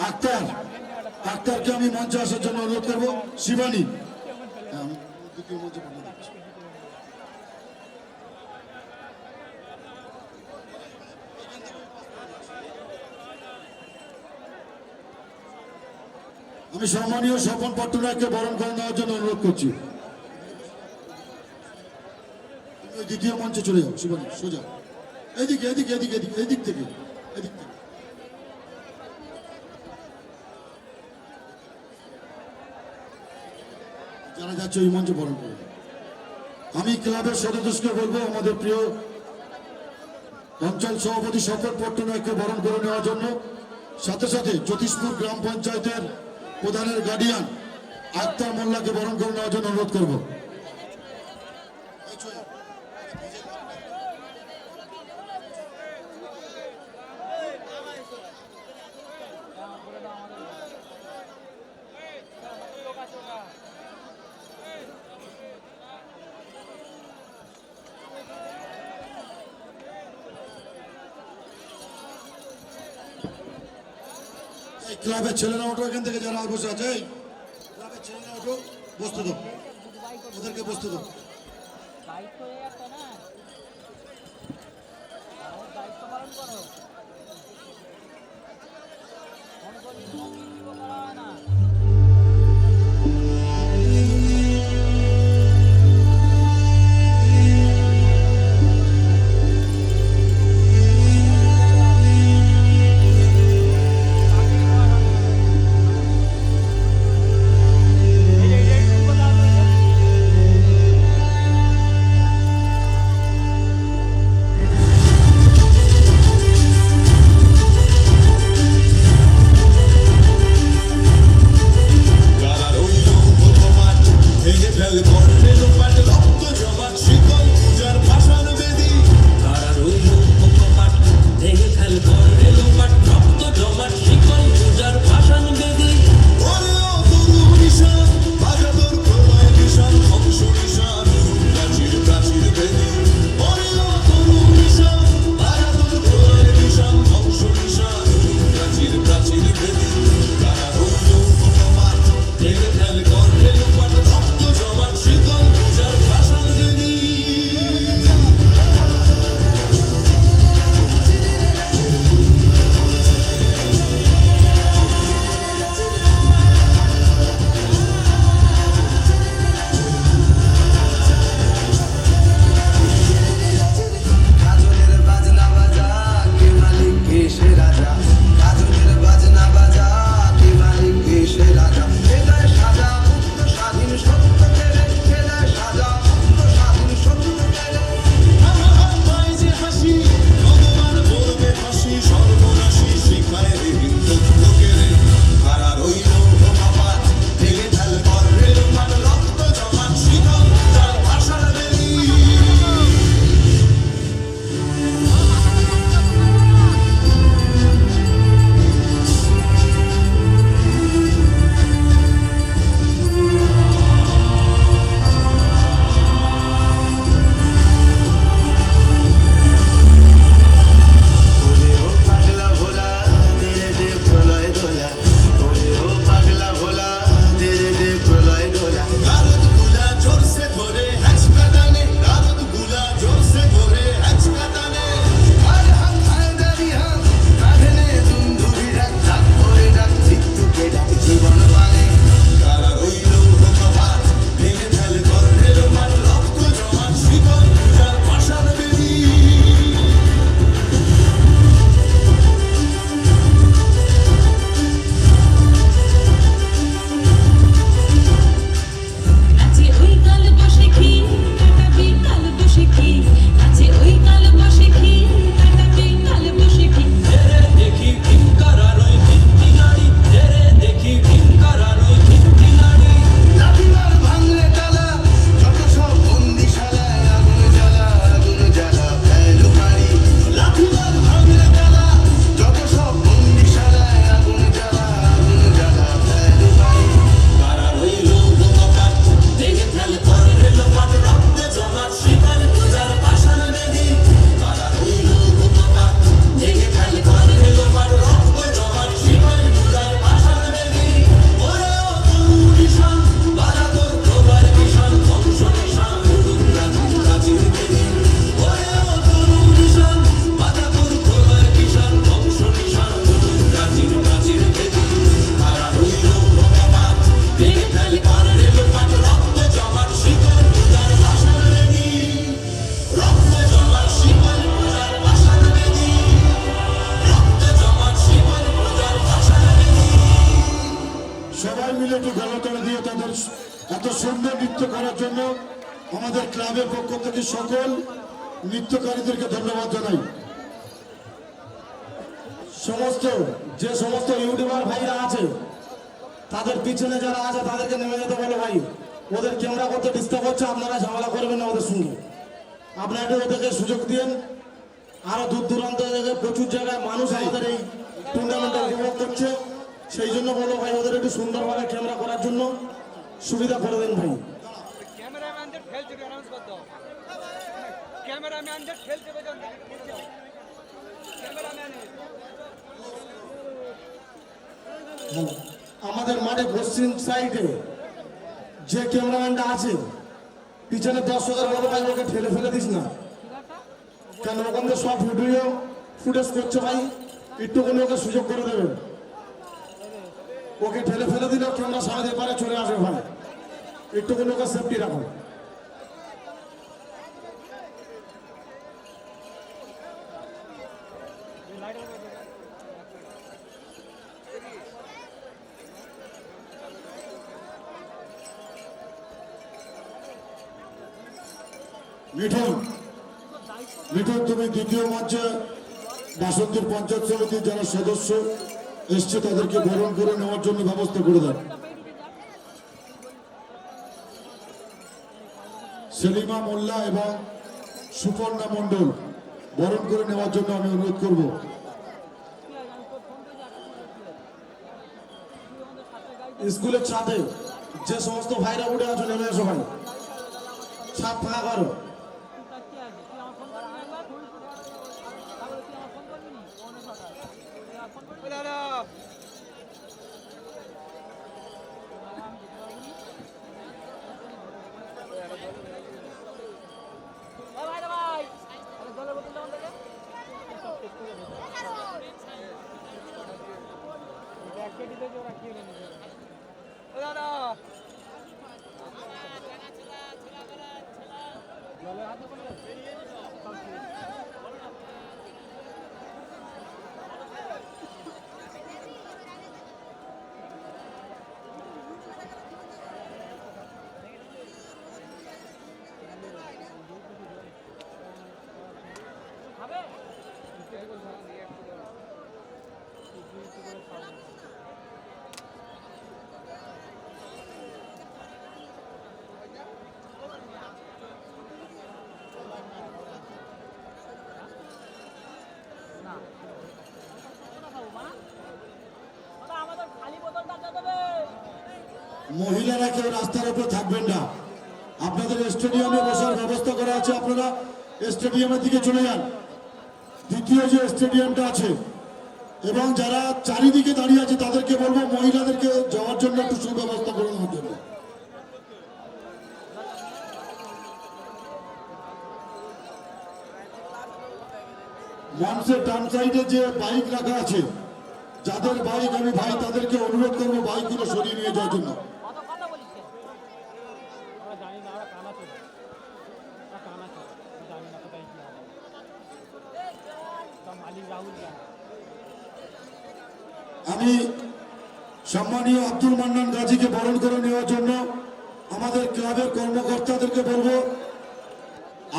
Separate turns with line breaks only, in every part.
আক্তার, আক্তারকে আমি মঞ্চে আসার জন্য অনুরোধ করবো। শিবানী, দ্বিতীয় মঞ্চে পাঠিয়ে দিচ্ছি। আমি সম্মানীয় স্বপন পট্টনায়ককে বরণ করে নেওয়ার জন্য অনুরোধ করছি। দ্বিতীয় মঞ্চে চলে যাও শিবানী, সোজা এদিকে এদিকে এদিকে এদিকে এদিক থেকে এদিক থেকে। যারা যাচ্ছে ওই মঞ্চে বরণ করে। আমি ক্লাবের সদস্যকে বলবো আমাদের প্রিয় অঞ্চল সভাপতি স্বপন পট্টনায়ককে বরণ করে নেওয়ার জন্য, সাথে সাথে জ্যোতিষপুর গ্রাম পঞ্চায়েতের প্রধানের গার্ডিয়ান আক্তার মোল্লাকে বরণ করে নেওয়ার জন্য অনুরোধ করবো। ক্লাবের ছেলেরা ওঠো এখান থেকে, যারা বসে আছে ক্লাবের ছেলেরা ওঠো, বসতে দাও ওদেরকে, বসতে দাও।
দায়িত্ব পালন করো।
মিলে একটু গলাতলে দিয়ে তাদের এত সুন্দর নৃত্য করার জন্য আমাদের ক্লাবের পক্ষ থেকে সকল নৃত্যকারীদেরকে ধন্যবাদ জানাই।
যে সমস্ত ইউটিউবার ভাইরা আছে তাদের পিছনে যারা আছে তাদেরকে নেমে যেতে বলো ভাই, ওদের ক্যামেরা করতে ডিস্টার্ব হচ্ছে, আপনারা ঝামেলা করবেন না ওদের সঙ্গে। আপনারা একটু ওদেরকে সুযোগ দিন। আরো দূর দূরান্ত থেকে প্রচুর জায়গায় মানুষ আমাদের এই টুর্নামেন্টে উপভোগ করছে, সেই জন্য বলো ভাই ওদের একটু সুন্দরভাবে ক্যামেরা করার জন্য সুবিধা করে দেন ভাই।
ক্যামেরাম্যানদের খেলছে অ্যানাউন্স করতে হবে। ক্যামেরাম্যানদের খেলছে ক্যামেরাম্যানের
আমাদের মাঠে পশ্চিম সাইডে যে ক্যামেরাম্যানটা আছে পিছনে দর্শকের বলো ভাই ওকে ঠেলে ফেলে দিস না, কেন ওখান থেকে সব ভিডিও ফুটেজ করছে ভাই, একটুখানি ওকে সুযোগ করে দেবেন। ওকে ঠেলে ফেলে দিলে ক্যামেরা সামনে পারে চলে আসবে ভাই, একটুখানি ওকে সেফটি রাখুন।
মিঠুন, মিঠুন তুমি দ্বিতীয় মঞ্চে বাসন্তীর পঞ্চায়েত সমিতির যারা সদস্য এসছে তাদেরকে বরণ করে নেওয়ার জন্য ব্যবস্থা করে দেন। সেলিমা মোল্লা এবং সুপর্ণা মণ্ডল বরণ করে নেওয়ার জন্য আমি অনুরোধ করব।
স্কুলের ছাদে যে সমস্ত ভাইরা উঠে আছো নেমে এসো ভাই, ছাদ ফাঁকা করো।
দাদা জলের বোতল যেমন দেখে দাদা জলের হাতে করে আমাদের খালি বোতলটা দেবে।
মহিলারা কেউ রাস্তার উপরে থাকবেন না, আপনাদের স্টেডিয়ামে বসার ব্যবস্থা করা আছে, আপনারা স্টেডিয়ামের দিকে চলে যান। দ্বিতীয় যে স্টেডিয়ামটা আছে এবং যারা চারিদিকে দাঁড়িয়ে আছে তাদেরকে বলবো মহিলাদেরকে যাওয়ার জন্য একটু সুব্যবস্থা করে দেওয়ার জন্য। মঞ্চের ডান সাইডে যে বাইক রাখা আছে, যাদের বাইক আমি ভাই তাদেরকে অনুরোধ করবো বাইকগুলো সরিয়ে নিয়ে যাওয়ার জন্য।
অত কথা বলিস কেন? আমরা জানি না, আমরা কানা চলে কানা চলে জানি না কোথায় কি হবে। তা মালিক রাহুল জানে।
আমি সম্মানীয় আব্দুল মান্নান গাজীকে বরণ করে নেওয়ার জন্য আমাদের ক্লাবের কর্মকর্তাদেরকে বলবো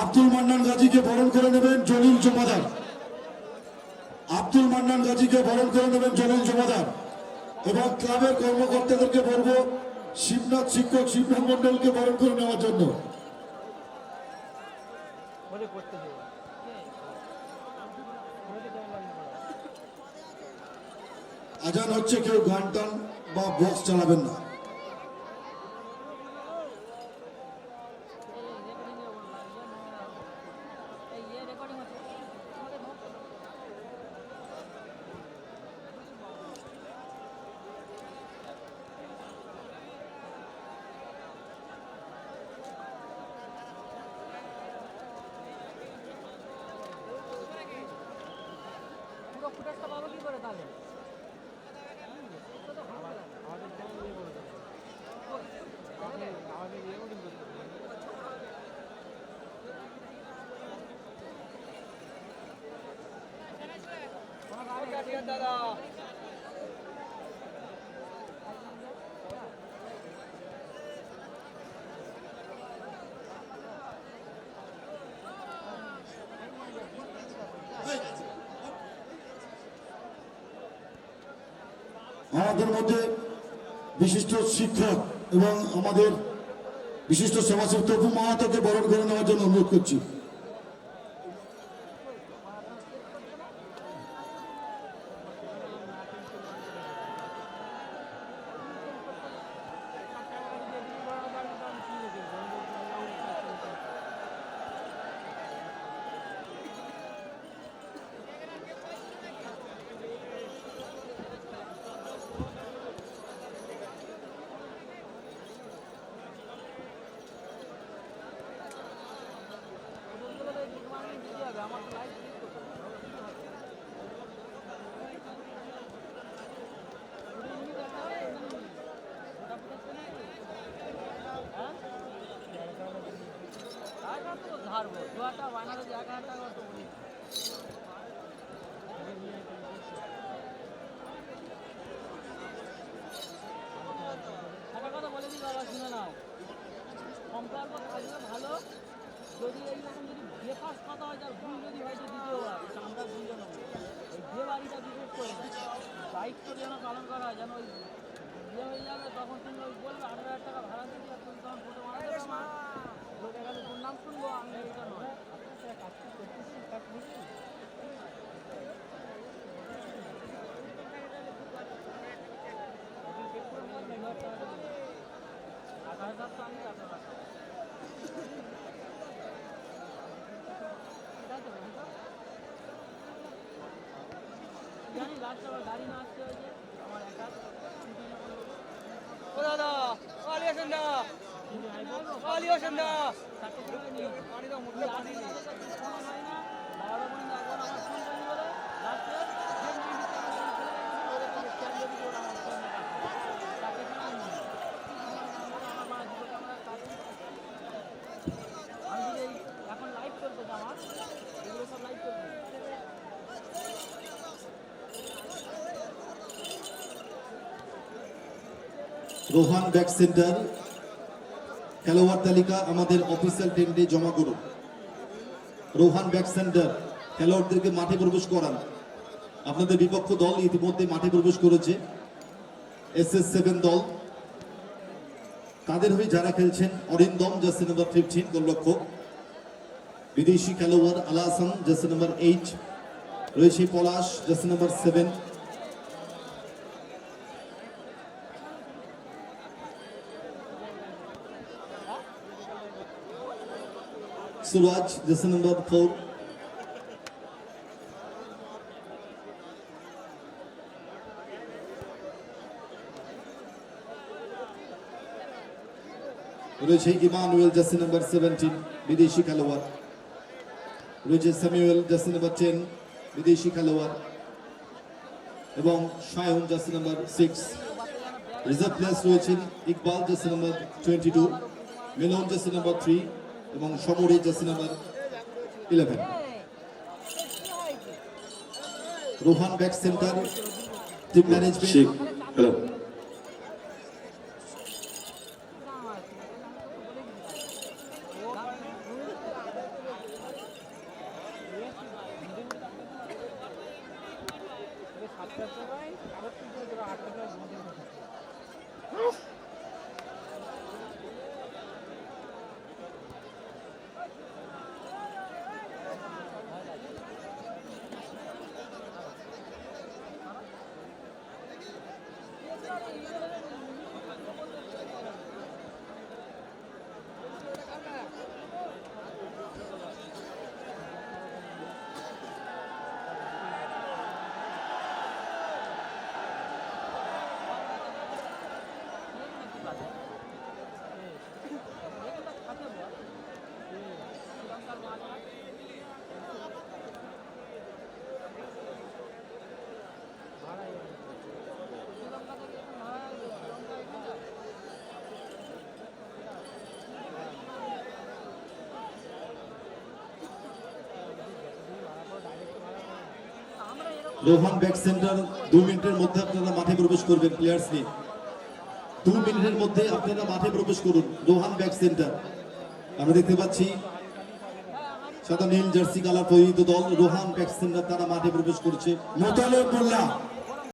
আব্দুল মান্নান গাজীকে বরণ করে নেবেন জলিল জমাদার। আব্দুল মান্নান গাজীকে বরণ করে নেবেন জলিল জমাদার এবং ক্লাবের কর্মকর্তাদেরকে বলবো শিবনাথ শিক্ষক শিবনাথ মন্ডলকে বরণ করে নেওয়ার জন্য।
বলে করতে দেবে
আজান হচ্ছে, কেউ গান টান বা বক্স চালাবেন না।
পুরো ফুটেজটা পাবো কি করে তাহলে? দাদা
আমাদের মধ্যে বিশিষ্ট শিক্ষক এবং আমাদের বিশিষ্ট সমাজসেবী তপু মাহাতোকে বরণ করে নেওয়ার জন্য অনুরোধ করছি।
ধারবো দুটা বানালে 1000 টাকা তো বলি একটা কথা বলে দিই বাবা, শুনে নাও। সম্পর্ক থাকলে ভালো, যদি এইরকম যদি বেফাস কথা হয়, তার ভুল যদি হয় তো দ্বিতীয়বার আমরা ভুলতে নেবো। ওই যে বাড়িটা বিশেষ করে দায়িত্ব যেন পালন করা হয়, যেন ওই বিয়ে হয়ে যাবে তখন তুমি ওই বলবে 18,000 টাকা ভাড়া দিবি, আর তুমি তখন ফটো মারা যাবে না। লোক এখানে তোর নাম শুনবো, আমি এটা নয়। কাজ করতেছি, কাজ করছি। জানি লাস্ট আবার গাড়ি না আসতে হয়েছে আমার একা ও দাদা কালি আসেন না কালি আসেন না পানি দাও মুখে পানি নেই বারো পর্যন্ত একবার আমার ফোন করি বলে লাস্টে আমি এখন লাইভ চলতেছে আমার, এগুলো সব লাইভ চলতেছে।
রোহান ব্যাক সেন্টার খেলোয়াড় তালিকা আমাদের অফিসিয়াল টেন্ডে জমা করুন। রোহান ব্যাক সেন্টার খেলোয়াড়দেরকে মাঠে প্রবেশ করান। আপনাদের বিপক্ষ দল ইতিমধ্যে মাঠে প্রবেশ করেছে। SS7 দল, তাদের হয়ে যারা খেলছেন অরিন্দম জার্সি নাম্বার 15 গোলরক্ষক, বিদেশি খেলোয়াড় আলা হাসান জার্সি নাম্বার 8, রয়েছে পলাশ জার্সি নাম্বার 7, সুরাজ জার্সি নাম্বার 4, রয়েছে ইমানুয়েল জার্সি নাম্বার 17 বিদেশি খেলোয়াড়, রয়েছে স্যামুয়েল জার্সি নাম্বার 10 বিদেশি খেলোয়াড় এবং Shayan jersey number 6। Reserve players রয়েছেন Iqbal jersey number 22, Milan jersey number 3 এবং সমরে jersey number 11। Rohan back centre team management Rohan back centre 2 মিনিটের মধ্যে আপনারা মাঠে প্রবেশ করবেন। প্লেয়ার্স নিয়ে 2 মিনিটের মধ্যে আপনারা মাঠে প্রবেশ করুন। রোহান ব্যাক সেন্টার আমরা দেখতে পাচ্ছি সাদা নীল জার্সি কালার পরিহিত দল রোহান ব্যাক সেন্টার, তারা মাঠে প্রবেশ করছে।
মোতালেব মোল্লা